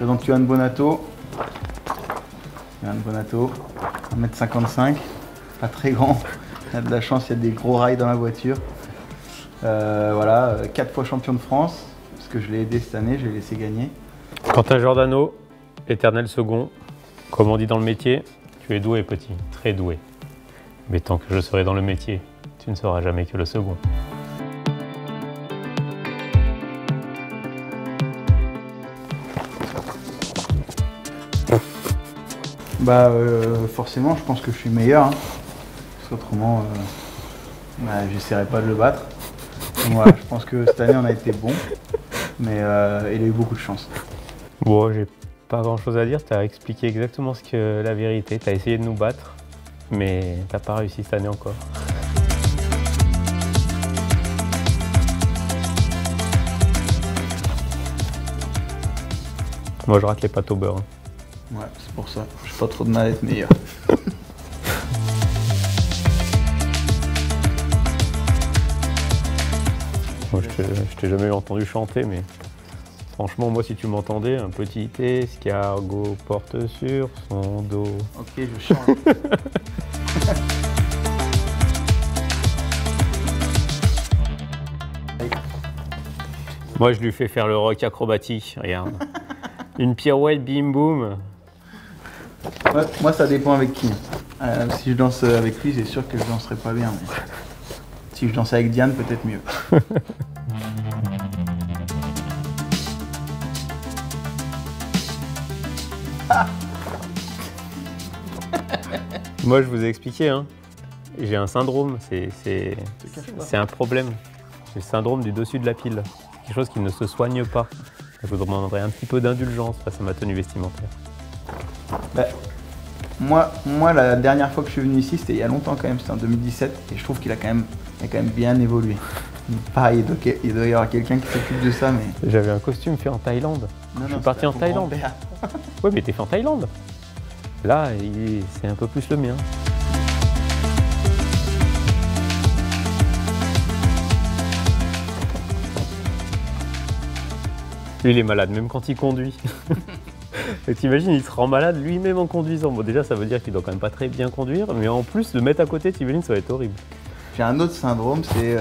présente Yohan Bonato. Yohan Bonato, 1m55, pas très grand. Il a de la chance, il y a des gros rails dans la voiture. Voilà, 4 fois champion de France, parce que je l'ai aidé cette année, je l'ai laissé gagner. Quentin Giordano, éternel second. Comme on dit dans le métier, tu es doué petit, très doué. Mais tant que je serai dans le métier, tu ne seras jamais que le second. Bah forcément, je pense que je suis meilleur, hein. Parce qu'autrement, j'essaierai pas de le battre. Donc, voilà, je pense que cette année on a été bon, mais il a eu beaucoup de chance. Bon, j'ai pas grand chose à dire, tu as expliqué exactement ce que la vérité, tu as essayé de nous battre, mais t'as pas réussi cette année encore. Moi je rate les pâtes au beurre. Ouais, c'est pour ça. J'ai pas trop de mal à être meilleur. Moi, je t'ai jamais entendu chanter, mais franchement, moi, si tu m'entendais, un petit escargot porte sur son dos. Ok, je chante. Moi, je lui fais faire le rock acrobatique, regarde. Une pirouette, bim boum. Ouais, moi, ça dépend avec qui. Si je danse avec lui, c'est sûr que je danserai pas bien. Mais si je danse avec Diane, peut-être mieux. Moi, je vous ai expliqué, hein. J'ai un syndrome, c'est un problème. J'ai le syndrome du dessus de la pile. Quelque chose qui ne se soigne pas. Je vous demanderai un petit peu d'indulgence face à ma tenue vestimentaire. Bah, moi, la dernière fois que je suis venu ici, c'était il y a longtemps quand même, c'était en 2017, et je trouve qu'il a quand même bien évolué. Pareil, il doit y avoir quelqu'un qui s'occupe de ça, mais... J'avais un costume fait en Thaïlande. Je suis parti en Thaïlande. Ouais, mais t'es fait en Thaïlande. Là, c'est un peu plus le mien. Lui, il est malade, même quand il conduit. Et t'imagines, il se rend malade lui-même en conduisant. Bon, déjà, ça veut dire qu'il doit quand même pas très bien conduire, mais en plus, le mettre à côté, t'imagines, ça va être horrible. J'ai un autre syndrome, c'est...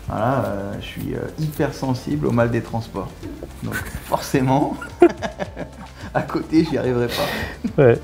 voilà, je suis hypersensible au mal des transports. Donc forcément, à côté, j'y arriverai pas. Ouais.